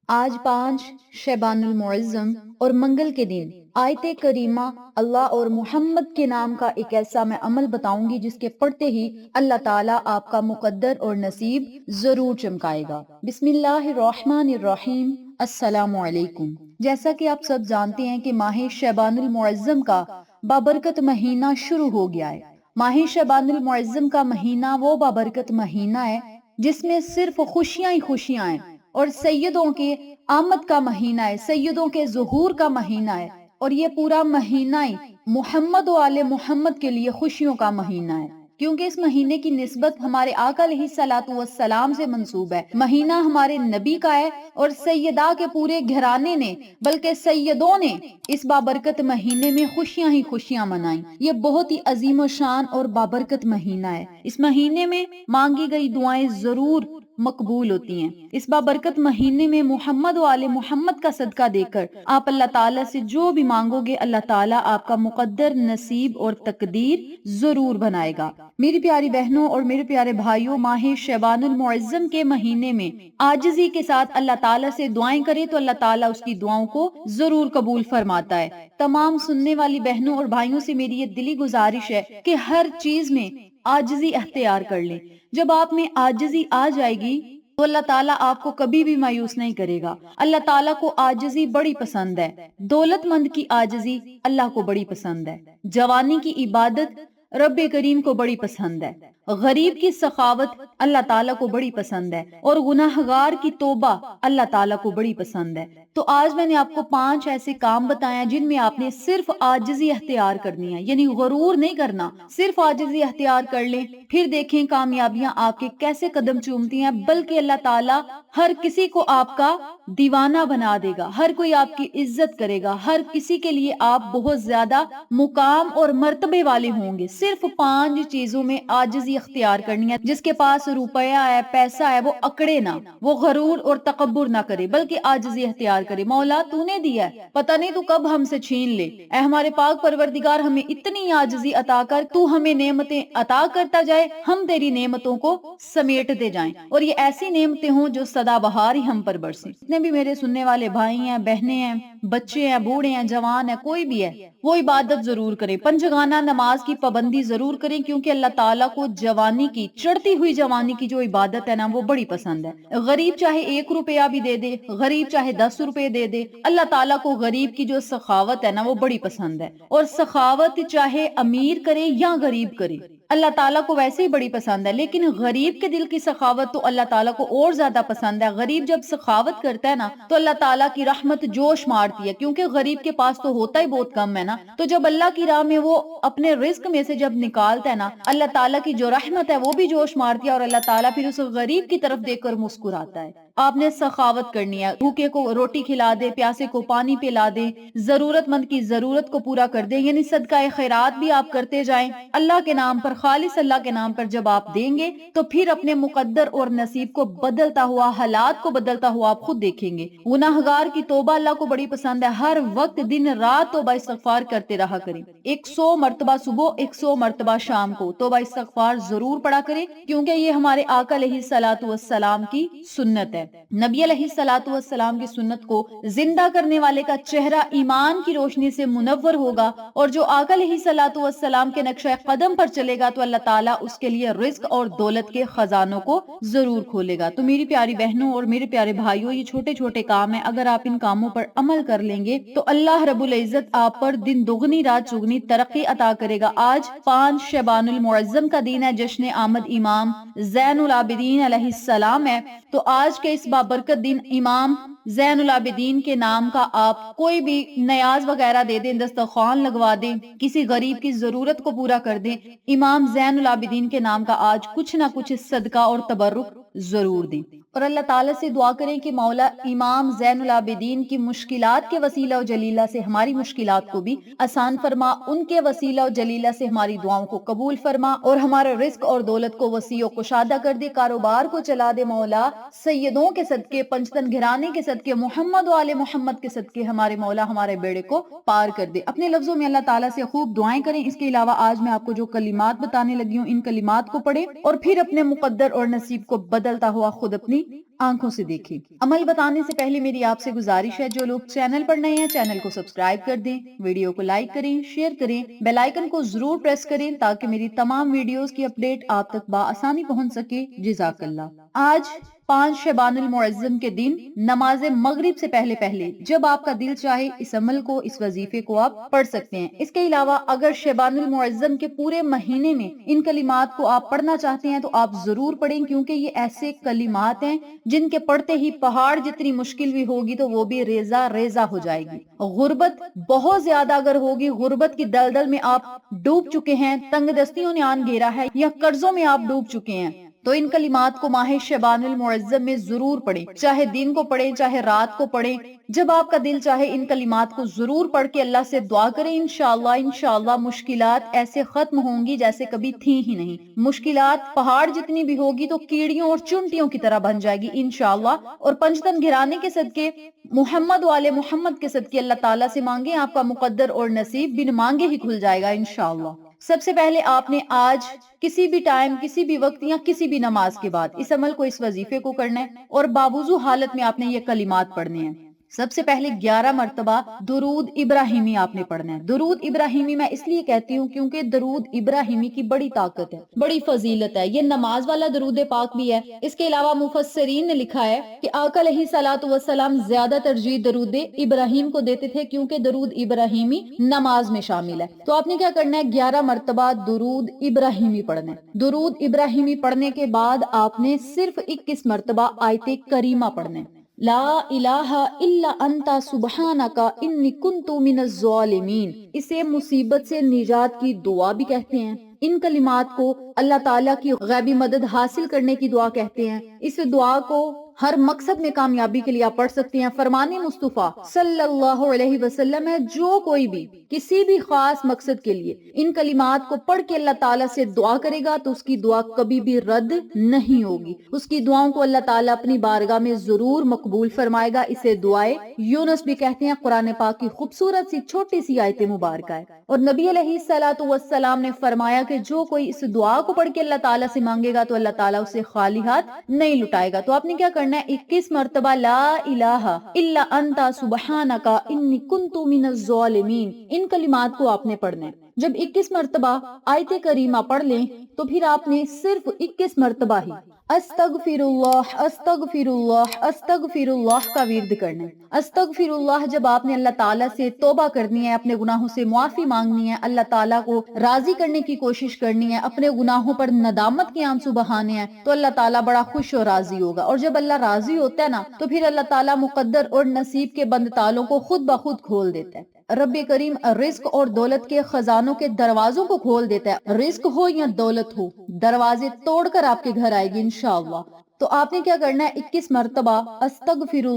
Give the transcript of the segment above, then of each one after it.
آج 5 شعبان المعظم اور منگل کے دن آیت کریمہ اللہ اور محمد کے نام کا ایک ایسا میں عمل بتاؤں گی جس کے پڑھتے ہی اللہ تعالیٰ آپ کا مقدر اور نصیب ضرور چمکائے گا۔ بسم اللہ الرحمن الرحیم۔ السلام علیکم۔ جیسا کہ آپ سب جانتے ہیں کہ ماہ شعبان المعظم کا بابرکت مہینہ شروع ہو گیا ہے۔ ماہ شعبان المعظم کا مہینہ وہ بابرکت مہینہ ہے جس میں صرف خوشیاں ہی خوشیاں ہیں اور سیدوں کے آمد کا مہینہ ہے، سیدوں کے ظہور کا مہینہ ہے، اور یہ پورا مہینہ ہی محمد و آل محمد کے لیے خوشیوں کا مہینہ ہے، کیونکہ اس مہینے کی نسبت ہمارے آقا علیہ الصلوۃ والسلام سے منسوب ہے۔ مہینہ ہمارے نبی کا ہے اور سیدہ کے پورے گھرانے نے بلکہ سیدوں نے اس بابرکت مہینے میں خوشیاں ہی خوشیاں منائیں۔ یہ بہت ہی عظیم و شان اور بابرکت مہینہ ہے۔ اس مہینے میں مانگی گئی دعائیں ضرور مقبول ہوتی ہیں۔ اس بابرکت مہینے میں محمد و آل محمد کا صدقہ دے کر آپ اللہ تعالیٰ سے جو بھی مانگو گے اللہ تعالیٰ آپ کا مقدر نصیب اور تقدیر ضرور بنائے گا۔ میری پیاری بہنوں اور میرے پیارے بھائیوں، ماہ شعبان المعظم کے مہینے میں عاجزی کے ساتھ اللہ تعالیٰ سے دعائیں کریں تو اللہ تعالیٰ اس کی دعاؤں کو ضرور قبول فرماتا ہے۔ تمام سننے والی بہنوں اور بھائیوں سے میری یہ دلی گزارش ہے کہ ہر چیز میں عاجزی اختیار کر لیں۔ جب آپ میں عاجزی آ جائے گی تو اللہ تعالیٰ آپ کو کبھی بھی مایوس نہیں کرے گا۔ اللہ تعالیٰ کو عاجزی بڑی پسند ہے۔ دولت مند کی عاجزی اللہ کو بڑی پسند ہے۔ جوانی کی عبادت رب کریم کو بڑی پسند ہے۔ غریب کی سخاوت اللہ تعالیٰ کو بڑی پسند ہے اور گناہگار کی توبہ اللہ تعالیٰ کو بڑی پسند ہے۔ تو آج میں نے آپ کو 5 ایسے کام بتایا جن میں آپ نے صرف عاجزی اختیار کرنی ہے، یعنی غرور نہیں کرنا، صرف عاجزی اختیار کر لیں، پھر دیکھیں کامیابیاں آپ کے کیسے قدم چومتی ہیں، بلکہ اللہ تعالیٰ ہر کسی کو آپ کا دیوانہ بنا دے گا، ہر کوئی آپ کی عزت کرے گا، ہر کسی کے لیے آپ بہت زیادہ مقام اور مرتبے والے ہوں گے۔ صرف 5 چیزوں میں عاجزی اختیار کرنی ہے۔ جس کے پاس روپیہ ہے، پیسہ ہے، وہ اکڑے نہ، وہ غرور اور تکبر نہ کرے بلکہ عاجزی اختیار کرے۔ مولا تو نے دیا ہے، پتہ نہیں تو کب ہم سے چھین لے، اے ہمارے پاک پروردگار ہمیں اتنی عاجزی عطا کر، تو ہمیں نعمتیں عطا کرتا جائے، ہم تیری نعمتوں کو سمیٹتے جائیں اور یہ ایسی نعمتیں ہوں جو سدا بہار ہی ہم پر برسیں۔ جتنے بھی میرے سننے والے بھائی ہیں، بہنیں ہیں، بچے ہیں، بوڑھے ہیں، جوان ہیں، کوئی بھی ہے، وہ عبادت ضرور کریں، پنجگانہ نماز کی پابندی ضرور کریں، کیونکہ اللہ تعالیٰ کو جوانی کی، چڑھتی ہوئی جوانی کی جو عبادت ہے نا وہ بڑی پسند ہے۔ غریب چاہے 1 روپیہ بھی دے دے، غریب چاہے 10 روپے دے دے، اللہ تعالیٰ کو غریب کی جو سخاوت ہے نا وہ بڑی پسند ہے، اور سخاوت چاہے امیر کرے یا غریب کرے اللہ تعالیٰ کو ویسے ہی بڑی پسند ہے، لیکن غریب کے دل کی سخاوت تو اللہ تعالیٰ کو اور زیادہ پسند ہے۔ غریب جب سخاوت کرتا ہے نا تو اللہ تعالیٰ کی رحمت جوش مارتی ہے، کیونکہ غریب کے پاس تو ہوتا ہی بہت کم ہے نا، تو جب اللہ کی راہ میں وہ اپنے رزق میں سے جب نکالتا ہے نا، اللہ تعالیٰ کی جو رحمت ہے وہ بھی جوش مارتی ہے اور اللہ تعالیٰ پھر اس غریب کی طرف دیکھ کر مسکراتا ہے۔ آپ نے سخاوت کرنی ہے، بھوکے کو روٹی کھلا دے، پیاسے کو پانی پلا دے، ضرورت مند کی ضرورت کو پورا کر دے، یعنی صدقہ خیرات بھی آپ کرتے جائیں اللہ کے نام پر، خالص اللہ کے نام پر جب آپ دیں گے تو پھر اپنے مقدر اور نصیب کو بدلتا ہوا، حالات کو بدلتا ہوا آپ خود دیکھیں گے۔ گناہگار کی توبہ اللہ کو بڑی پسند ہے، ہر وقت دن رات توبہ استغفار کرتے رہا کریں، 100 مرتبہ صبح، 100 مرتبہ شام کو توبہ استغفار ضرور پڑھا کریں، کیونکہ یہ ہمارے آقا علیہ الصلوۃ والسلام کی سنت ہے۔ نبی علیہ الصلوۃ والسلام کی سنت کو زندہ کرنے والے کا چہرہ ایمان کی روشنی سے منور ہوگا، اور جو آقا علیہ الصلوۃ والسلام کے نقشہ قدم پر چلے گا تو اللہ تعالیٰ اس کے لیے رزق اور دولت کے خزانوں کو ضرور کھولے گا۔ تو میری پیاری بہنوں اور میرے پیارے بھائیوں، یہ چھوٹے چھوٹے کام ہیں، اگر آپ ان کاموں پر عمل کر لیں گے تو اللہ رب العزت آپ پر دن دگنی رات چگنی ترقی عطا کرے گا۔ آج 5 شعبان المعظم کا دن ہے، جشن آمد امام زین العابدین علیہ السلام ہے، تو آج کے اس بابرکت دن امام زین العابدین کے نام کا آپ کوئی بھی نیاز وغیرہ دے دیں، دسترخوان لگوا دیں، کسی غریب کی ضرورت کو پورا کر دیں، امام زین العابدین کے نام کا آج کچھ نہ کچھ صدقہ اور تبرک ضرور دیں، اور اللہ تعالیٰ سے دعا کریں کہ مولا امام زین العابدین کی مشکلات کے وسیلہ و جلیلہ سے ہماری مشکلات کو بھی آسان فرما، ان کے وسیلہ و جلیلہ سے ہماری دعاؤں کو قبول فرما، اور ہمارے رزق اور دولت کو وسیع و کشادہ کر دے، کاروبار کو چلا دے مولا، سیدوں کے صدقے، پنجتن گھرانے کے صدقے، محمد و آل محمد کے صدقے ہمارے مولا ہمارے بیڑے کو پار کر دے۔ اپنے لفظوں میں اللہ تعالیٰ سے خوب دعائیں کریں۔ اس کے علاوہ آج میں آپ کو جو کلمات بتانے لگی ہوں، ان کلمات کو پڑھیں اور پھر اپنے مقدر اور نصیب کو بدلتا ہوا خود اپنی آنکھوں سے دیکھیں۔ عمل بتانے سے پہلے میری آپ سے گزارش ہے، جو لوگ چینل پر نئے ہیں چینل کو سبسکرائب کر دیں، ویڈیو کو لائک کریں، شیئر کریں، بیل آئیکن کو ضرور پریس کریں تاکہ میری تمام ویڈیوز کی اپڈیٹ آپ تک بآسانی پہنچ سکے۔ جزاک اللہ۔ آج 5 شعبان المعظم کے دن نماز مغرب سے پہلے جب آپ کا دل چاہے اس عمل کو، اس وظیفے کو آپ پڑھ سکتے ہیں۔ اس کے علاوہ اگر شعبان المعظم کے پورے مہینے میں ان کلمات کو آپ پڑھنا چاہتے ہیں تو آپ ضرور پڑھیں، کیونکہ یہ ایسے کلمات ہیں جن کے پڑھتے ہی پہاڑ جتنی مشکل بھی ہوگی تو وہ بھی ریزہ ریزہ ہو جائے گی۔ غربت بہت زیادہ اگر ہوگی، غربت کی دلدل میں آپ ڈوب چکے ہیں، تنگ دستیوں نے آن گھیرا ہے یا قرضوں میں آپ ڈوب چکے ہیں، تو ان کلمات کو ماہ شعبان المعظم میں ضرور پڑھیں، چاہے دن کو پڑھیں چاہے رات کو پڑھیں۔ جب آپ کا دل چاہے ان کلمات کو ضرور پڑھ کے اللہ سے دعا کریں، انشاءاللہ مشکلات ایسے ختم ہوں گی جیسے کبھی تھیں ہی نہیں۔ مشکلات پہاڑ جتنی بھی ہوگی تو کیڑیوں اور چنٹیوں کی طرح بن جائے گی انشاءاللہ۔ اور پنجتن گھرانے کے صدقے، محمد والے محمد کے صدقے اللہ تعالیٰ سے مانگیں، آپ کا مقدر اور نصیب بن مانگے ہی کھل جائے گا انشاءاللہ۔ سب سے پہلے آپ نے آج کسی بھی ٹائم، کسی بھی وقت یا کسی بھی نماز کے بعد اس عمل کو، اس وظیفے کو کرنا ہے اور باوضو حالت میں آپ نے یہ کلمات پڑھنے ہیں۔ سب سے پہلے 11 مرتبہ درود ابراہیمی آپ نے پڑھنا ہے۔ درود ابراہیمی میں اس لیے کہتی ہوں کیونکہ درود ابراہیمی کی بڑی طاقت ہے، بڑی فضیلت ہے۔ یہ نماز والا درود پاک بھی ہے۔ اس کے علاوہ مفسرین نے لکھا ہے کہ آقا علیہ الصلوۃ والسلام زیادہ ترجیح درود ابراہیم کو دیتے تھے کیونکہ درود ابراہیمی نماز میں شامل ہے۔ تو آپ نے کیا کرنا ہے، 11 مرتبہ درود ابراہیمی پڑھنا ہے۔ درود ابراہیمی پڑھنے کے بعد آپ نے صرف 21 مرتبہ آیت کریمہ پڑھنا ہے، لا الہ الا انت سبحانک انی کنت من الظالمین۔ اسے مصیبت سے نجات کی دعا بھی کہتے ہیں۔ ان کلمات کو اللہ تعالیٰ کی غیبی مدد حاصل کرنے کی دعا کہتے ہیں۔ اس دعا کو ہر مقصد میں کامیابی کے لیے آپ پڑھ سکتے ہیں۔ فرمان مصطفیٰ صلی اللہ علیہ وسلم ہے، جو کوئی بھی کسی بھی خاص مقصد کے لیے ان کلمات کو پڑھ کے اللہ تعالیٰ سے دعا کرے گا تو اس کی دعا کبھی بھی رد نہیں ہوگی، اس کی دعاؤں کو اللہ تعالیٰ اپنی بارگاہ میں ضرور مقبول فرمائے گا۔ اسے دعائے یونس بھی کہتے ہیں۔ قرآن پاک کی خوبصورت سی چھوٹی سی آیت مبارکہ ہے۔ اور نبی علیہ الصلوۃ والسلام نے فرمایا کہ جو کوئی اس دعا کو پڑھ کے اللہ تعالیٰ سے مانگے گا تو اللہ تعالیٰ اسے خالی ہاتھ نہیں لٹائے گا۔ تو آپ نے کیا کرنا ہے، 21 مرتبہ لا الہ الا انت سبحانک انی کنت من الظالمین، ان کلمات کو آپ نے پڑھنا ہے۔ جب 21 مرتبہ آیت کریمہ پڑھ لیں تو پھر آپ نے صرف 21 مرتبہ ہی استغفر اللہ استغفر اللہ استغفر اللہ کا ورد کرنا ہے۔ استغفر اللہ جب آپ نے اللہ تعالیٰ سے توبہ کرنی ہے، اپنے گناہوں سے معافی مانگنی ہے، اللہ تعالیٰ کو راضی کرنے کی کوشش کرنی ہے، اپنے گناہوں پر ندامت کے آنسو بہانے ہیں، تو اللہ تعالیٰ بڑا خوش اور راضی ہوگا۔ اور جب اللہ راضی ہوتا ہے نا تو پھر اللہ تعالیٰ مقدر اور نصیب کے بند تالوں کو خود بخود کھول دیتا ہے۔ رب کریم رزق اور دولت کے خزانوں کے دروازوں کو کھول دیتا ہے۔ رزق ہو یا دولت ہو، دروازے توڑ کر آپ کے گھر آئے گی انشاءاللہ۔ تو آپ نے کیا کرنا ہے، 21 مرتبہ استغفر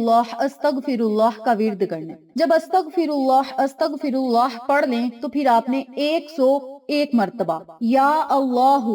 اللہ کا ورد کرنا ہے۔ جب استغفر اللہ پڑھ لیں تو پھر آپ نے 101 مرتبہ یا اللہ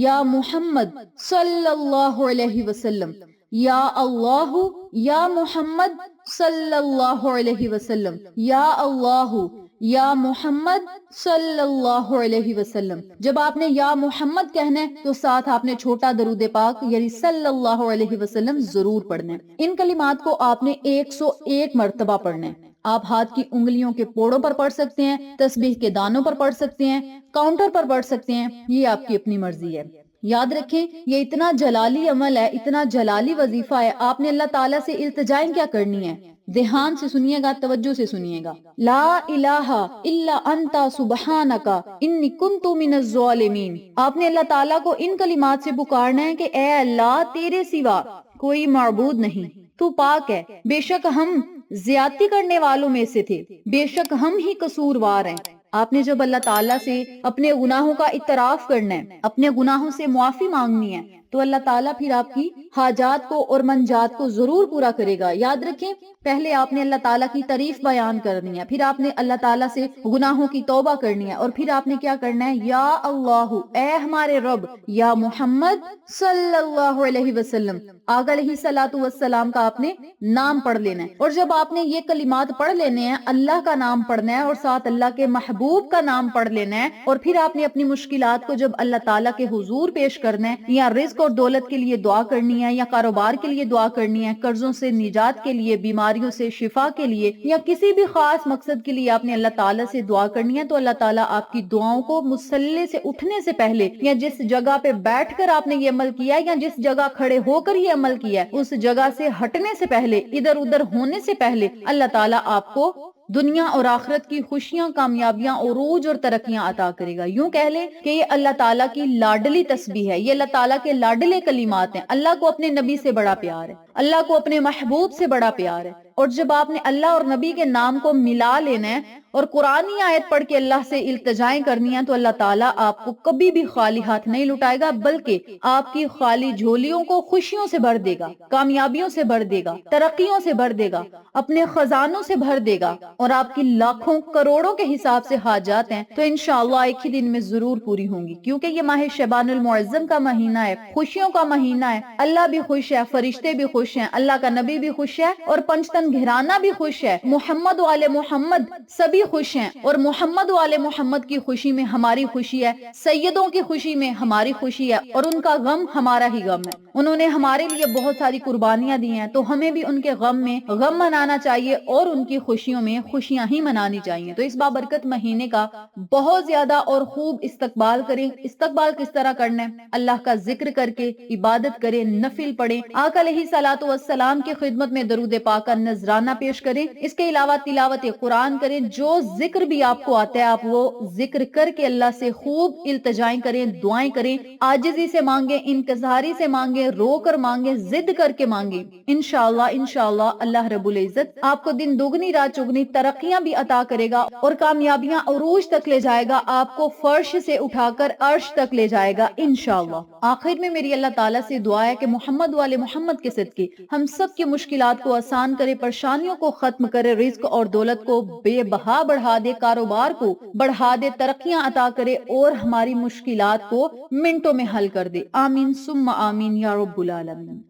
یا محمد صلی اللہ علیہ وسلم، یا اللہ یا محمد صلی اللہ علیہ وسلم، یا اللہ یا محمد صلی اللہ علیہ وسلم۔ جب آپ نے یا محمد کہنا ہے تو ساتھ آپ نے چھوٹا درود پاک یعنی صلی اللہ علیہ وسلم ضرور پڑھنا ہے۔ ان کلمات کو آپ نے 101 مرتبہ پڑھنا ہے۔ آپ ہاتھ کی انگلیوں کے پوڑوں پر پڑھ سکتے ہیں، تسبیح کے دانوں پر پڑھ سکتے ہیں، کاؤنٹر پر پڑھ سکتے ہیں، یہ آپ کی اپنی مرضی ہے۔ یاد رکھیں یہ اتنا جلالی عمل ہے، اتنا جلالی وظیفہ ہے، آپ نے اللہ تعالیٰ سے التجائیں کیا کرنی ہے، دھیان سے سنیے گا، توجہ سے سنیے گا۔ لا الہ الا انت سبحانک انی کنت من الظالمین۔ آپ نے اللہ تعالیٰ کو ان کلمات سے پکارنا ہے کہ اے اللہ، تیرے سوا کوئی معبود نہیں، تو پاک ہے، بے شک ہم زیادتی کرنے والوں میں سے تھے، بے شک ہم ہی قصوروار ہیں۔ آپ نے جب اللہ تعالیٰ سے اپنے گناہوں کا اعتراف کرنا ہے، اپنے گناہوں سے معافی مانگنی ہے، تو اللہ تعالیٰ پھر آپ کی حاجات کو اور منجات کو ضرور پورا کرے گا۔ یاد رکھیں پہلے آپ نے اللہ تعالیٰ کی تعریف بیان کرنی ہے، پھر آپ نے اللہ تعالیٰ سے گناہوں کی توبہ کرنی ہے، اور پھر آپ نے کیا کرنا ہے، یا اللہ اے ہمارے رب، یا محمد صلی اللہ علیہ وسلم، آقا علیہ الصلوۃ والسلام کا آپ نے نام پڑھ لینا ہے۔ اور جب آپ نے یہ کلمات پڑھ لینے ہیں، اللہ کا نام پڑھنا ہے اور ساتھ اللہ کے محبوب کا نام پڑھ لینا ہے، اور پھر آپ نے اپنی مشکلات کو جب اللہ تعالیٰ کے حضور پیش کرنا ہے، یا رزق اور دولت کے لیے دعا کرنی ہے یا کاروبار کے لیے دعا کرنی ہے، قرضوں سے نجات کے لیے، بیماریوں سے شفا کے لیے یا کسی بھی خاص مقصد کے لیے آپ نے اللہ تعالیٰ سے دعا کرنی ہے، تو اللہ تعالیٰ آپ کی دعاؤں کو مصلی سے اٹھنے سے پہلے یا جس جگہ پہ بیٹھ کر آپ نے یہ عمل کیا ہے یا جس جگہ کھڑے ہو کر یہ عمل کیا ہے، اس جگہ سے ہٹنے سے پہلے، ادھر ادھر ہونے سے پہلے اللہ تعالیٰ آپ کو دنیا اور آخرت کی خوشیاں، کامیابیاں، عروج اور ترقیاں عطا کرے گا۔ یوں کہہ لیں کہ یہ اللہ تعالیٰ کی لاڈلی تسبیح ہے، یہ اللہ تعالیٰ کے لاڈلے کلمات ہیں۔ اللہ کو اپنے نبی سے بڑا پیار ہے، اللہ کو اپنے محبوب سے بڑا پیار ہے، اور جب آپ نے اللہ اور نبی کے نام کو ملا لینا ہے اور قرآنی آیت پڑھ کے اللہ سے التجائیں کرنی ہیں، تو اللہ تعالیٰ آپ کو کبھی بھی خالی ہاتھ نہیں لٹائے گا، بلکہ آپ کی خالی جھولیوں کو خوشیوں سے بھر دے گا، کامیابیوں سے بھر دے گا، ترقیوں سے بھر دے گا، اپنے خزانوں سے بھر دے گا، اور آپ کی لاکھوں کروڑوں کے حساب سے حاجات ہیں تو انشاءاللہ ایک ہی دن میں ضرور پوری ہوں گی، کیونکہ یہ ماہ شعبان المعظم کا مہینہ ہے، خوشیوں کا مہینہ ہے۔ اللہ بھی خوش ہے، فرشتے بھی خوش ہیں، اللہ کا نبی بھی خوش ہے، اور پنجتن گھرانہ بھی خوش ہے، محمد و آل محمد سبھی خوش ہیں، اور محمد و آل محمد کی خوشی میں ہماری خوشی ہے، سیدوں کی خوشی میں ہماری خوشی ہے، اور ان کا غم ہمارا ہی غم ہے۔ انہوں نے ہمارے لیے بہت ساری قربانیاں دی ہیں، تو ہمیں بھی ان کے غم میں غم منانا چاہیے اور ان کی خوشیوں میں خوشیاں ہی منانی چاہیے۔ تو اس بابرکت مہینے کا بہت زیادہ اور خوب استقبال کریں۔ استقبال کس طرح کرنا ہے؟ اللہ کا ذکر کر کے، عبادت کریں، نفل پڑھیں، آقا علیہ صلاۃ والسلام کی خدمت میں درود پاک کا نذرانہ پیش کریں، اس کے علاوہ تلاوت قرآن کریں، جو ذکر بھی آپ کو آتا ہے آپ وہ ذکر کر کے اللہ سے خوب التجائیں کریں، دعائیں کریں، عاجزی سے مانگیں، انکساری سے مانگیں، رو کر مانگیں، ضد کر کے مانگیں۔ انشاءاللہ اللہ رب العزت آپ کو دن دگنی رات چگنی ترقیاں بھی عطا کرے گا، اور کامیابیاں عروج تک لے جائے گا، آپ کو فرش سے اٹھا کر عرش تک لے جائے گا انشاءاللہ۔ آخر میں میری اللہ تعالیٰ سے دعا ہے کہ محمد والے محمد کے صدقے ہم سب کی مشکلات کو آسان کرے، پریشانیوں کو ختم کرے، رزق اور دولت کو بے بہا بڑھا دے، کاروبار کو بڑھا دے، ترقیاں عطا کرے، اور ہماری مشکلات کو منٹوں میں حل کر دے۔ آمین ثم آمین یا رب العالمین۔